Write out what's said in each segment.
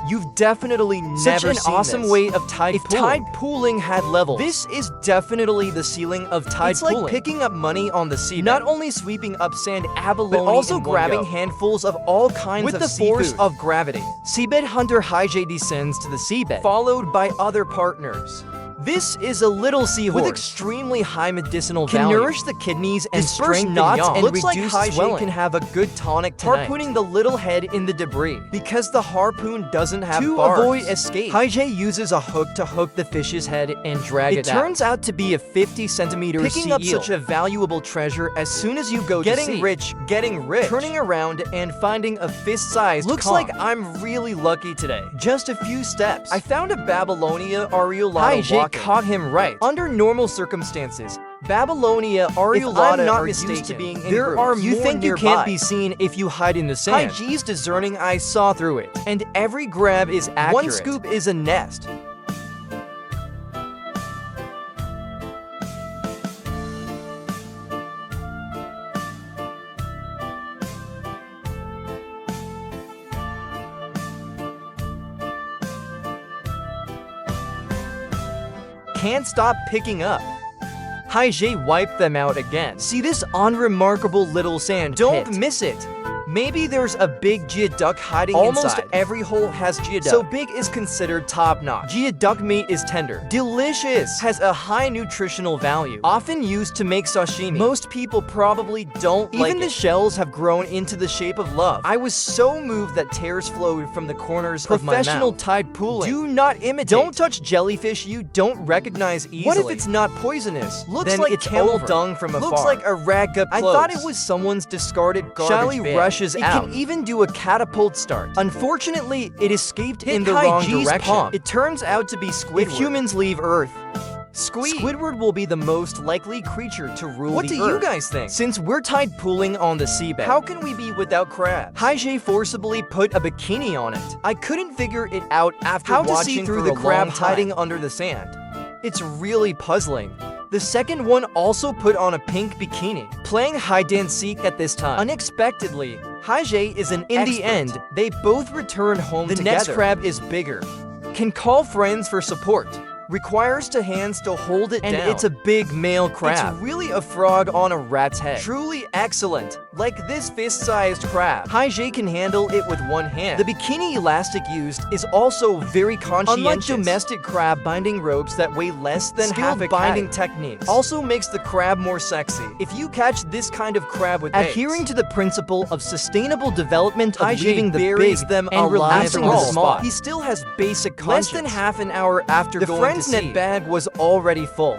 You've definitely never Such an seen awesome this. way of tide If pooling. tide pooling had levels, This is definitely the ceiling of tide it's pooling. like picking up money on the seabed. Not only sweeping up sand abalone, but also in one grabbing go. handfuls of all kinds With of the seafood. force of gravity. Seabed hunter Haijay descends to the seabed, followed by other partners. This is a little seahorse With extremely high medicinal can value. nourish the kidneys and Disperse strengthen knots yaw, and looks like reduce Haijay swelling. can have a good tonic tonight. Harpooning the little head in the debris. Because the harpoon doesn't have To barbs. avoid escape. Haijay uses a hook to hook the fish's head and drag it It turns out to be a 50-centimeter Picking sea up eel. such a valuable treasure as soon as you go to Getting sea. rich, turning around and finding a fist-sized Looks conch. like I'm really lucky today. Just a few steps. I found a Babylonia areolata Haijay walking. caught him right. Under normal circumstances, Babylonia areolata I'm not are mistaken, used to being in there groups. are You more think you nearby. can't be seen if you hide in the sand. Haijay's discerning eye saw through it, and every grab is accurate. One scoop is a nest. Can't stop picking up. Haijay wiped them out again. See this unremarkable little sand Don't pit? miss it. Maybe there's a big geoduck hiding Almost inside. every hole has geoduck. So big is considered top-notch. Geoduck meat is tender, delicious, has a high nutritional value, often used to make sashimi. Most people probably don't like it. Even the shells have grown into the shape of love. I was so moved that tears flowed from the corners of my mouth. Professional tide pooling. Do not imitate. Don't touch jellyfish you don't recognize easily. What if it's not poisonous? Looks Then like it's camel over. dung from afar. Looks like a rag up I close. thought it was someone's discarded garbage Shelly bin. rushes It out. can even do a catapult start. Unfortunately, it escaped Hit in the wrong Haijay's direction. palm. It turns out to be Squidward. If humans leave Earth, Squidward will be the most likely creature to rule What the do you Earth. guys think? Since we're tide pooling on the seabed, How can we be without crabs? Haijay forcibly put a bikini on it. I couldn't figure it out after How to watching see through for the a crab long time. hiding under the sand. It's really puzzling. The second one also put on a pink bikini, playing hide and seek at this time. Unexpectedly, Haijay is an In expert. the end, they both return home the together. next crab is bigger, can call friends for support, requires two hands to hold it And down. it's a big male crab. It's really a frog on a rat's head. Truly excellent, like this fist-sized crab. Haijay can handle it with one hand. The bikini elastic used is also very conscientious. Unlike domestic crab binding ropes that weigh less than half a binding techniques, also makes the crab more sexy. If you catch this kind of crab with adhering to the principle of sustainable development of leaving the buries big them and alive releasing in the the small, spot. he still has basic Less conscience. than half an hour after The going friend's to net sea, bag was already full.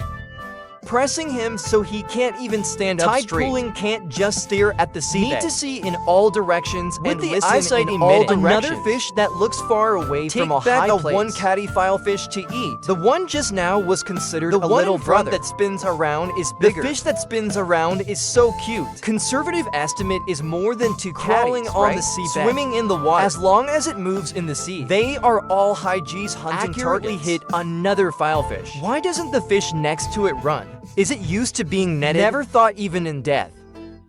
Pressing him so he can't even stand up straight. Tide pooling can't just stare at the seabed. Need to see in all directions With and the listen eyesight in all emitting. directions. Another fish that looks far away Take from a back high a place. one cattyfile fish to eat. The one just now was considered The a one little in front brother that spins around is bigger. The fish that spins around is so cute. Conservative estimate is more than 2 crawling catties, on right? the seabed, Swimming in the water. As long as it moves in the sea, they are all Haijay's hunting Accurately targets. Hit another filefish. Why doesn't the fish next to it run? Is it used to being netted? Never thought even in death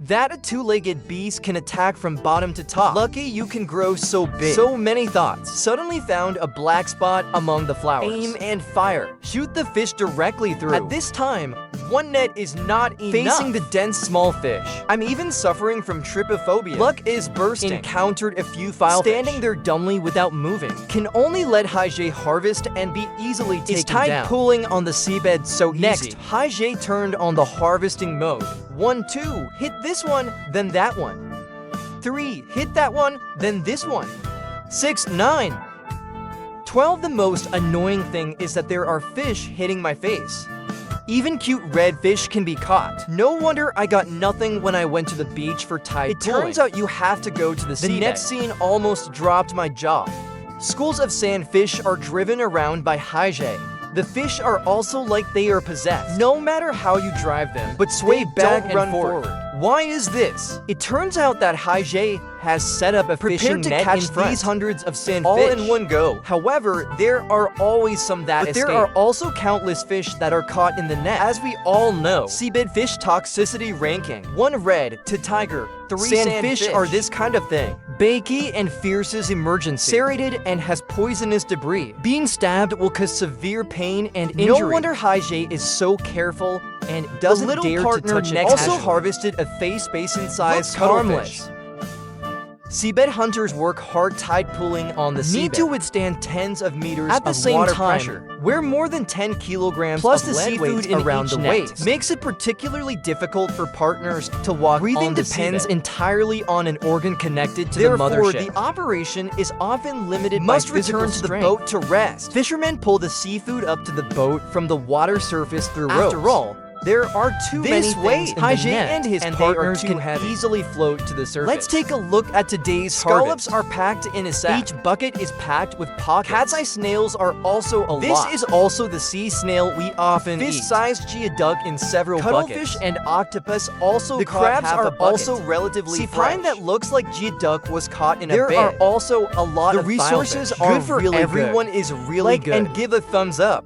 that a two-legged beast can attack from bottom to top. Lucky you can grow so big. So many thoughts. Suddenly found a black spot among the flowers. Aim and fire. Shoot the fish directly through. At this time, one net is not enough. Facing the dense small fish. I'm even suffering from trypophobia. Luck is bursting. Encountered a few filefish. Standing there dumbly without moving. Can only let Haijay harvest and be easily taken down. Is tide pooling on the seabed so easy? Next, Haijay turned on the harvesting mode. 1, 2, hit this one, then that one. 3, hit that one, then this one. 6, 9. 12. The most annoying thing is that there are fish hitting my face. Even cute red fish can be caught. No wonder I got nothing when I went to the beach for tide pooling. It turns out you have to go to the seabed. The next scene almost dropped my jaw. Schools of sandfish are driven around by Haijay. The fish are also like they are possessed, no matter how you drive them, but sway back and run forward. Why is this? It turns out that Haijay has set up a fishing net to catch these hundreds of sandfish all in one go. However, there are always some that escape. There are also countless fish that are caught in the net. As we all know, seabed fish toxicity ranking: 1 red to tiger, 3 sandfish are this kind of thing. Bakey and fierce's emergency. Serrated and has poisonous debris. Being stabbed will cause severe pain and injury. No wonder Haijie is so careful and doesn't dare to touch it. Also harvested a face basin-sized cuttlefish. Seabed hunters work hard tide pulling on the seabed. Need to withstand tens of meters at the same time pressure, where more than 10 kilograms plus of the seafood in around the waist makes it particularly difficult for partners to walk. Breathing depends entirely on an organ connected to the mothership. Therefore, the operation is often limited by return to the boat to rest. Fishermen pull the seafood up to the boat from the water surface through ropes. After all, there are too many things in the net, and his partners can easily float to the surface. Let's take a look at today's scallops are packed in a sack. Each bucket is packed with pockets. Cat's eye snails are also a lot. This is also the sea snail we often eat. Fish-sized geoduck in several buckets. Cuttlefish and octopus also the crabs are also relatively fresh. Find that looks like geoduck was caught in a bed. There are also a lot of resources are good for everyone is really good. And give a thumbs up.